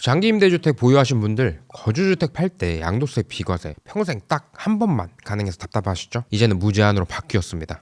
장기 임대주택 보유하신 분들 거주주택 팔 때 양도세, 비과세 평생 딱 한 번만 가능해서 답답하시죠? 이제는 무제한으로 바뀌었습니다.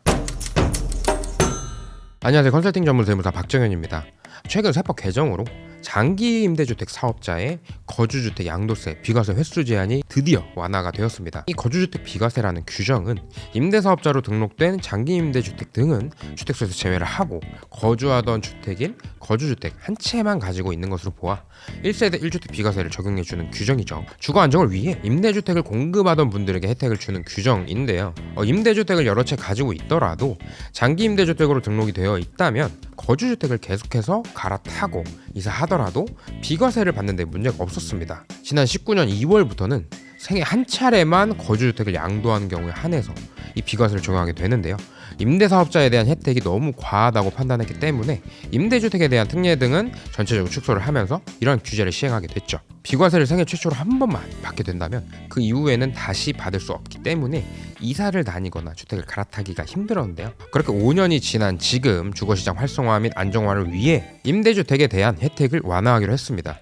안녕하세요. 컨설팅 전문 세무사 박정현입니다. 최근 세법 개정으로 장기 임대주택 사업자의 거주주택 양도세, 비과세 횟수 제한이 드디어 완화가 되었습니다. 이 거주주택 비과세라는 규정은 임대사업자로 등록된 장기 임대주택 등은 주택수에서 제외를 하고 거주하던 주택인 거주주택 한 채만 가지고 있는 것으로 보아 1세대 1주택 비과세를 적용해주는 규정이죠. 주거 안정을 위해 임대주택을 공급하던 분들에게 혜택을 주는 규정인데요. 임대주택을 여러 채 가지고 있더라도 장기 임대주택으로 등록이 되어 있다면 거주주택을 계속해서 갈아타고 이사하더라도 비과세를 받는 데 문제가 없었습니다. 지난 19년 2월부터는 생애 한 차례만 거주주택을 양도하는 경우에 한해서 이 비과세를 적용하게 되는데요. 임대사업자에 대한 혜택이 너무 과하다고 판단했기 때문에 임대주택에 대한 특례 등은 전체적으로 축소를 하면서 이런 규제를 시행하게 됐죠. 비과세를 생애 최초로 한 번만 받게 된다면 그 이후에는 다시 받을 수 없기 때문에 이사를 다니거나 주택을 갈아타기가 힘들었는데요. 그렇게 5년이 지난 지금 주거시장 활성화 및 안정화를 위해 임대주택에 대한 혜택을 완화하기로 했습니다.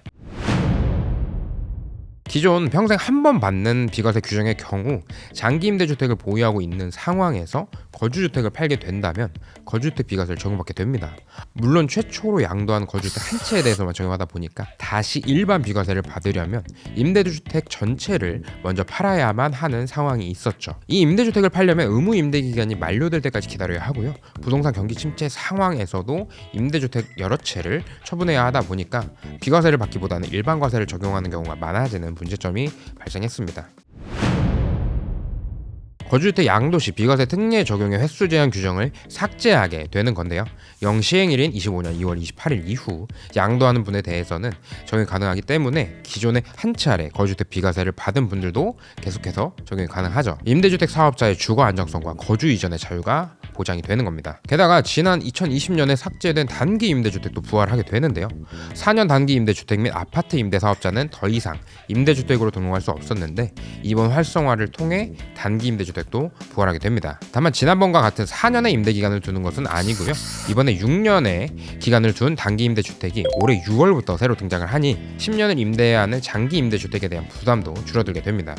기존 평생 한 번 받는 비과세 규정의 경우 장기 임대주택을 보유하고 있는 상황에서 거주주택을 팔게 된다면 거주주택 비과세를 적용받게 됩니다. 물론 최초로 양도한 거주주택 한 채에 대해서만 적용하다 보니까 다시 일반 비과세를 받으려면 임대주택 전체를 먼저 팔아야만 하는 상황이 있었죠. 이 임대주택을 팔려면 의무 임대기간이 만료될 때까지 기다려야 하고요. 부동산 경기 침체 상황에서도 임대주택 여러 채를 처분해야 하다 보니까 비과세를 받기보다는 일반 과세를 적용하는 경우가 많아지는 문제점이 발생했습니다. 거주주택 양도 시 비과세 특례 적용의 횟수 제한 규정을 삭제하게 되는 건데요. 영시행일인 25년 2월 28일 이후 양도하는 분에 대해서는 적용이 가능하기 때문에 기존에 한 차례 거주주택 비과세를 받은 분들도 계속해서 적용이 가능하죠. 임대주택 사업자의 주거 안정성과 거주 이전의 자유가 보장이 되는 겁니다. 게다가 지난 2020년에 삭제된 단기 임대주택도 부활하게 되는데요. 4년 단기 임대주택 및 아파트 임대사업자는 더 이상 임대주택으로 등록할 수 없었는데 이번 활성화를 통해 단기 임대주택도 부활하게 됩니다. 다만 지난번과 같은 4년의 임대기간을 두는 것은 아니고요. 이번에 6년의 기간을 둔 단기 임대주택이 올해 6월부터 새로 등장을 하니 10년을 임대해야 하는 장기 임대주택에 대한 부담도 줄어들게 됩니다.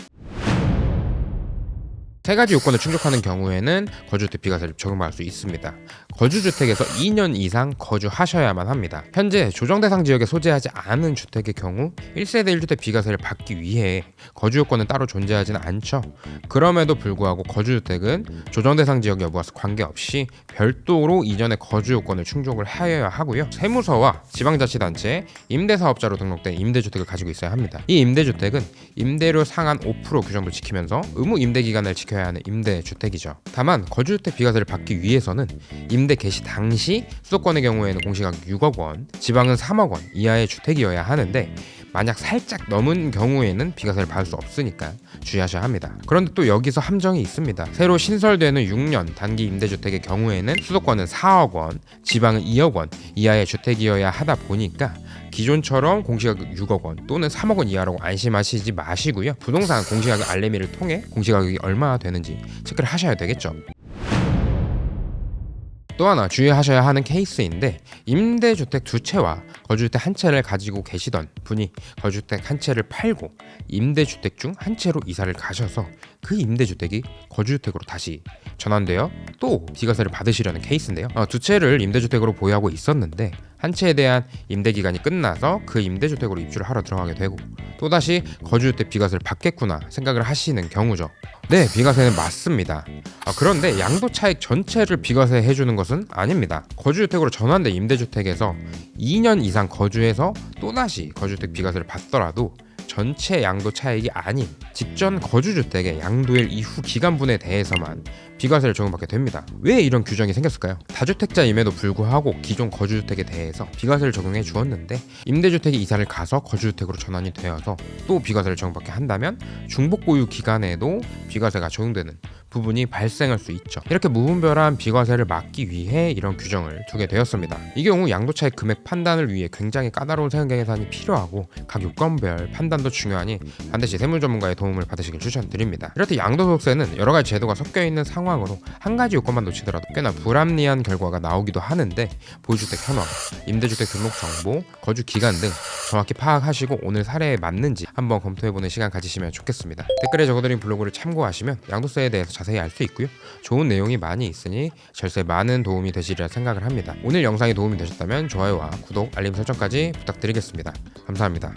세 가지 요건을 충족하는 경우에는 거주주택 비과세를 적용받을 수 있습니다. 거주주택에서 2년 이상 거주하셔야만 합니다. 현재 조정대상 지역에 소재하지 않은 주택의 경우 1세대 1주택 비과세를 받기 위해 거주 요건은 따로 존재하지는 않죠. 그럼에도 불구하고 거주주택은 조정대상 지역 여부와 관계없이 별도로 이전의 거주 요건을 충족을 하여야 하고요. 세무서와 지방자치단체에 임대사업자로 등록된 임대주택을 가지고 있어야 합니다. 이 임대주택은 임대료 상한 5% 규정도 지키면서 의무 임대기간을 지켜야 하는 임대주택이죠. 다만 거주주택 비과세를 받기 위해서는 임대 개시 당시 수도권의 경우에는 공시가격 6억 원, 지방은 3억 원 이하의 주택이어야 하는데 만약 살짝 넘은 경우에는 비과세를 받을 수 없으니까 주의하셔야 합니다. 그런데 또 여기서 함정이 있습니다. 새로 신설되는 6년 단기 임대주택의 경우에는 수도권은 4억 원, 지방은 2억 원 이하의 주택이어야 하다 보니까 기존처럼 공시가격 6억 원 또는 3억 원 이하라고 안심하시지 마시고요. 부동산 공시가격 알림이를 통해 공시가격이 얼마나 되는지 체크를 하셔야 되겠죠. 또 하나 주의하셔야 하는 케이스인데 임대주택 두 채와 거주주택 한 채를 가지고 계시던 분이 거주주택 한 채를 팔고 임대주택 중 한 채로 이사를 가셔서 그 임대주택이 거주주택으로 다시 전환되어 또 비과세를 받으시려는 케이스인데요. 두 채를 임대주택으로 보유하고 있었는데 한 채에 대한 임대기간이 끝나서 그 임대주택으로 입주를 하러 들어가게 되고 또다시 거주주택 비과세를 받겠구나 생각을 하시는 경우죠. 네, 비과세는 맞습니다. 그런데 양도차익 전체를 비과세 해주는 것은 아닙니다. 거주주택으로 전환된 임대주택에서 2년 이상 거주해서 또다시 거주주택 비과세를 받더라도 전체 양도 차익이 아닌 직전 거주주택의 양도일 이후 기간분에 대해서만 비과세를 적용받게 됩니다. 왜 이런 규정이 생겼을까요? 다주택자임에도 불구하고 기존 거주주택에 대해서 비과세를 적용해 주었는데 임대주택이 이사를 가서 거주주택으로 전환이 되어서 또 비과세를 적용받게 한다면 중복보유 기간에도 비과세가 적용되는 부분이 발생할 수 있죠. 이렇게 무분별한 비과세를 막기 위해 이런 규정을 두게 되었습니다. 이 경우 양도차익 금액 판단을 위해 굉장히 까다로운 세금 계산이 필요하고 각 요건별 판단도 중요하니 반드시 세무 전문가의 도움을 받으시길 추천드립니다. 이렇듯 양도소득세는 여러 가지 제도가 섞여 있는 상황으로 한 가지 요건만 놓치더라도 꽤나 불합리한 결과가 나오기도 하는데 보유주택 현황, 임대주택 등록 정보, 거주 기간 등 정확히 파악하시고 오늘 사례에 맞는지 한번 검토해보는 시간 가지시면 좋겠습니다. 댓글에 적어드린 블로그를 참고하시면 양도세에 대해서 자세히 알 수 있고요. 좋은 내용이 많이 있으니 절세 많은 도움이 되시리라 생각을 합니다. 오늘 영상이 도움이 되셨다면 좋아요와 구독, 알림 설정까지 부탁드리겠습니다. 감사합니다.